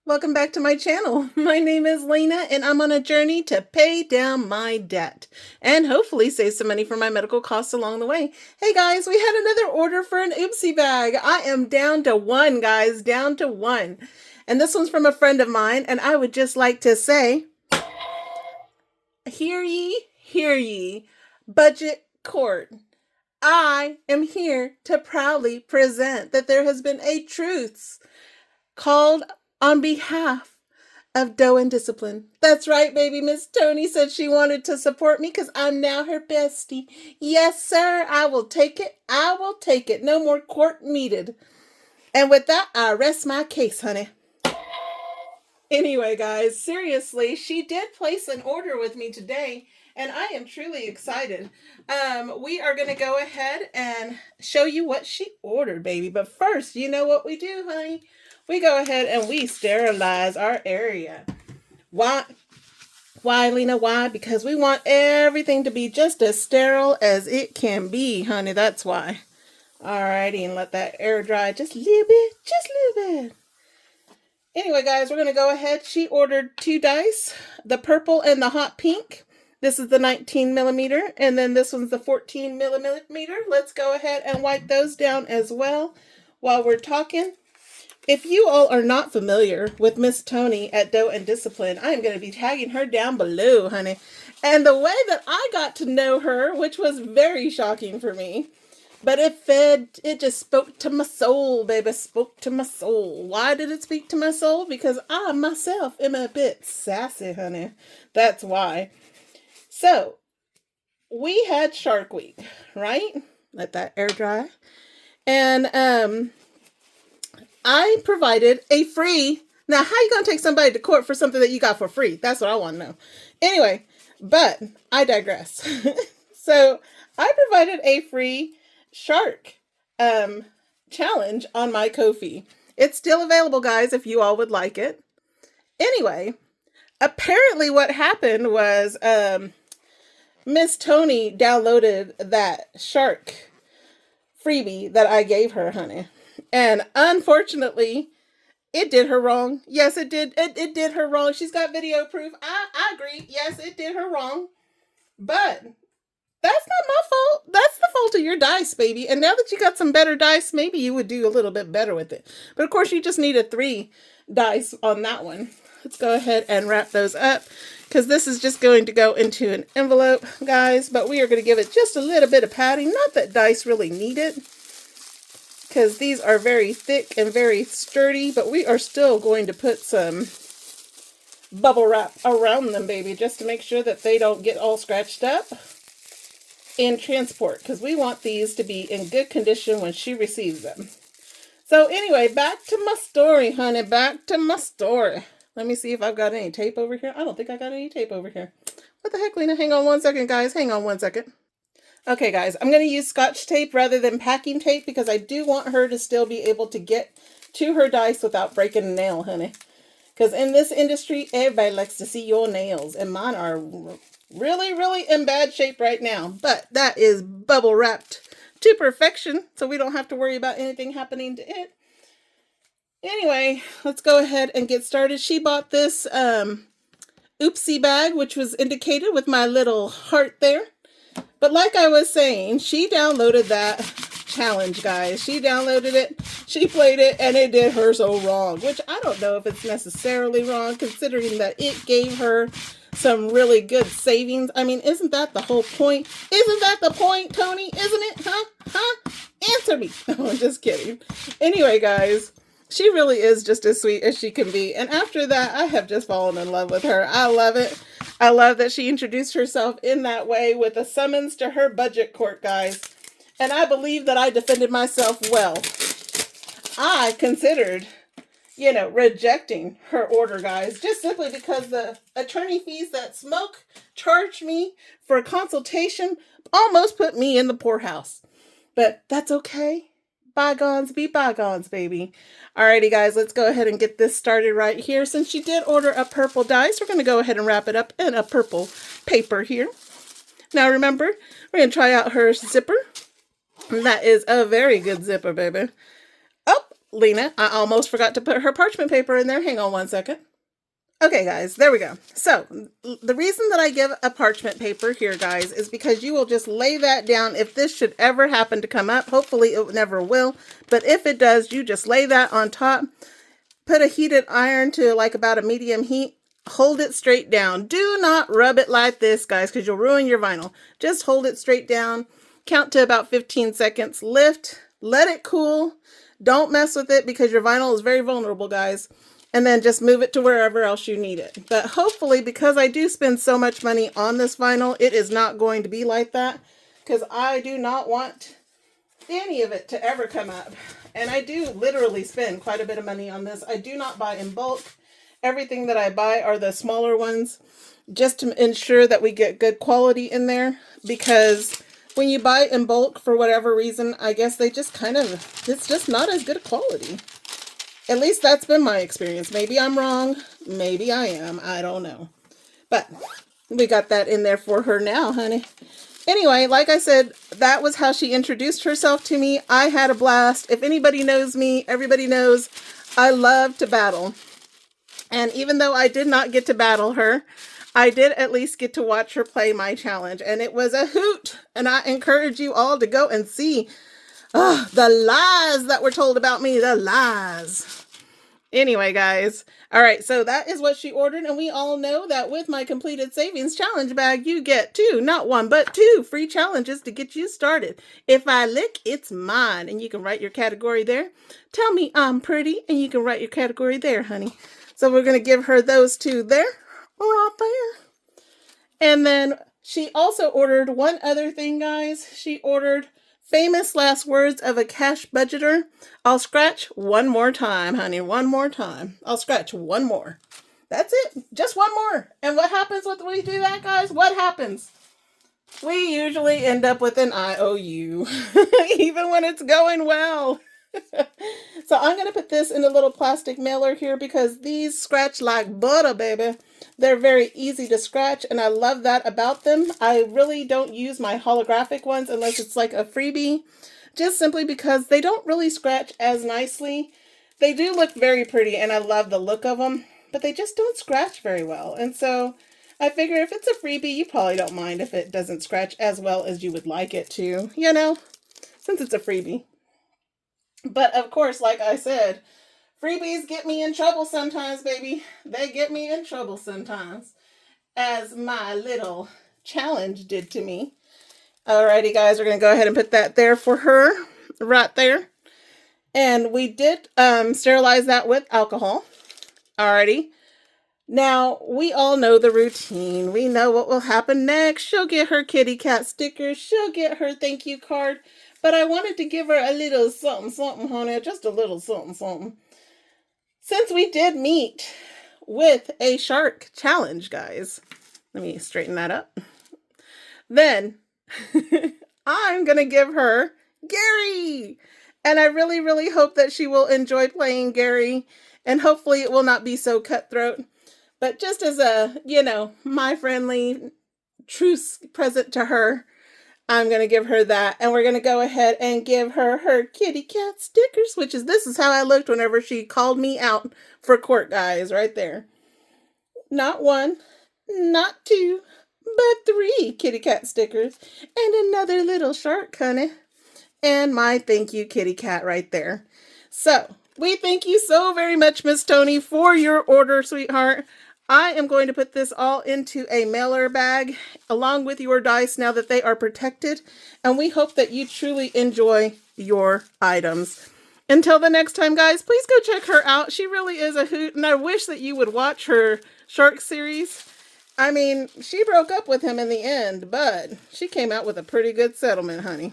Welcome back to my channel. My name is Lena and I'm on a journey to pay down my debt and hopefully save some money for my medical costs along the way. Hey guys, we had another order for an oopsie bag. I am down to one, guys, down to one. And this one's from a friend of mine, and I would just like to say, hear ye, budget court. I am here to proudly present that there has been a truce called on behalf of Dough and Discipline. That's right, baby. Miss Toni said she wanted to support me because I'm now her bestie. Yes, sir. I will take it. I will take it. No more court needed. And with that, I rest my case, honey. Anyway, guys, seriously, she did place an order with me today, and I am truly excited. We are going to go ahead and show you what she ordered, baby. But first, you know what we do, honey? We go ahead and we sterilize our area. Why, Lena? Why? Because we want everything to be just as sterile as it can be, honey. That's why. Alrighty, and let that air dry just a little bit. Just a little bit. Anyway, guys, we're going to go ahead. She ordered 2 dice, the purple and the hot pink. This is the 19 millimeter, and then this one's the 14 millimeter. Let's go ahead and wipe those down as well while we're talking. If you all are not familiar with Miss Toni at Dough and Discipline, I am going to be tagging her down below, honey. And the way that I got to know her, which was very shocking for me, but it just spoke to my soul, baby, spoke to my soul. Why did it speak to my soul? Because I myself am a bit sassy, honey. That's why. So, we had Shark Week, right? Let that air dry. And, I provided a free. Now, how you going to take somebody to court for something that you got for free? That's what I want to know. Anyway, but I digress. So, I provided a free shark challenge on my Ko-fi. It's still available, guys, if you all would like it. Anyway, apparently what happened was Miss Toni downloaded that shark freebie that I gave her, honey. And unfortunately, it did her wrong. Yes, it did. It did her wrong. She's got video proof. I agree. Yes, it did her wrong. But that's not my fault. That's the fault of your dice, baby. And now that you got some better dice, maybe you would do a little bit better with it. But of course, you just needed 3 dice on that one. Let's go ahead and wrap those up, because this is just going to go into an envelope, guys. But we are going to give it just a little bit of padding. Not that dice really need it, because these are very thick and very sturdy, but we are still going to put some bubble wrap around them, baby, just to make sure that they don't get all scratched up in transport, because we want these to be in good condition when she receives them. So anyway, back to my story, honey, back to my story. Let me see if I've got any tape over here. I don't think I got any tape over here. What the heck, Lena? Hang on one second, guys. Hang on one second. Okay, guys, I'm going to use Scotch tape rather than packing tape because I do want her to still be able to get to her dice without breaking a nail, honey. Because in this industry, everybody likes to see your nails, and mine are really, really in bad shape right now. But that is bubble wrapped to perfection, so we don't have to worry about anything happening to it. Anyway, let's go ahead and get started. She bought this oopsie bag, which was indicated with my little heart there. But like I was saying, she downloaded that challenge, guys. She downloaded it, she played it, and it did her so wrong. Which I don't know if it's necessarily wrong, considering that it gave her some really good savings. I mean, isn't that the whole point? Isn't that the point, Toni? Isn't it? Huh? Answer me. No, I'm just kidding. Anyway, guys, she really is just as sweet as she can be. And after that, I have just fallen in love with her. I love it. I love that she introduced herself in that way with a summons to her budget court, guys. And I believe that I defended myself well. I considered, rejecting her order, guys, just simply because the attorney fees that Smoke charged me for a consultation almost put me in the poorhouse. But that's okay. Bygones be bygones, baby. Alrighty, guys, let's go ahead and get this started right here. Since she did order a purple dice, we're going to go ahead and wrap it up in a purple paper here. Now, remember, we're going to try out her zipper. And that is a very good zipper, baby. Oh, Lena, I almost forgot to put her parchment paper in there. Hang on one second. Okay, guys, there we go. So the reason that I give a parchment paper here, guys, is because you will just lay that down. If this should ever happen to come up, hopefully it never will. But if it does, you just lay that on top. Put a heated iron to like about a medium heat. Hold it straight down. Do not rub it like this, guys, because you'll ruin your vinyl. Just hold it straight down. Count to about 15 seconds. Lift. Let it cool. Don't mess with it because your vinyl is very vulnerable, guys. And then just move it to wherever else you need it. But hopefully, because I do spend so much money on this vinyl, it is not going to be like that. Because I do not want any of it to ever come up. And I do literally spend quite a bit of money on this. I do not buy in bulk. Everything that I buy are the smaller ones, just to ensure that we get good quality in there. Because when you buy in bulk, for whatever reason, I guess they just kind of, it's just not as good a quality. At least that's been my experience. Maybe I'm wrong. Maybe I am. I don't know. But we got that in there for her now, honey. Anyway, like I said, that was how she introduced herself to me. I had a blast. If anybody knows me, everybody knows I love to battle. And even though I did not get to battle her, I did at least get to watch her play my challenge. And it was a hoot. And I encourage you all to go and see the lies that were told about me. The lies. Anyway, guys. All right, so that is what she ordered. And we all know that with my completed savings challenge bag, you get 2, not 1, but 2 free challenges to get you started. If I lick, it's mine. And you can write your category there. Tell me I'm pretty. And you can write your category there, honey. So we're going to give her those 2 there. Right there. And then she also ordered one other thing, guys. She ordered famous last words of a cash budgeter. I'll scratch one more time, honey. One more time. I'll scratch one more. That's it. Just one more. And what happens when we do that, guys? What happens? We usually end up with an IOU, even when it's going well. So I'm going to put this in a little plastic mailer here because these scratch like butter, baby. They're very easy to scratch, and I love that about them. I really don't use my holographic ones unless it's like a freebie, just simply because they don't really scratch as nicely. They do look very pretty, and I love the look of them, but they just don't scratch very well. And so I figure if it's a freebie, you probably don't mind if it doesn't scratch as well as you would like it to, you know, since it's a freebie. But of course, like I said, freebies get me in trouble sometimes, baby. They get me in trouble sometimes, as my little challenge did to me. Alrighty, guys, we're going to go ahead and put that there for her, right there. And we did sterilize that with alcohol. Alrighty. Now, we all know the routine. We know what will happen next. She'll get her kitty cat sticker. She'll get her thank you card. But I wanted to give her a little something, something, honey. Just a little something, something. Since we did meet with a shark challenge, guys. Let me straighten that up. Then I'm going to give her Gary. And I really, really hope that she will enjoy playing Gary. And hopefully it will not be so cutthroat. But just as a, you know, my friendly truce present to her, I'm going to give her that. And we're going to go ahead and give her her kitty cat stickers, which is, this is how I looked whenever she called me out for court, guys, right there. Not 1, not 2, but 3 kitty cat stickers and another little shark, honey. And my thank you kitty cat right there. So we thank you so very much, Miss Toni, for your order, sweetheart. I am going to put this all into a mailer bag along with your dice now that they are protected. And we hope that you truly enjoy your items. Until the next time, guys, please go check her out. She really is a hoot. And I wish that you would watch her shark series. I mean, she broke up with him in the end, but she came out with a pretty good settlement, honey.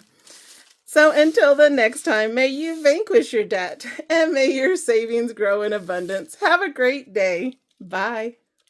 So until the next time, may you vanquish your debt and may your savings grow in abundance. Have a great day. Bye.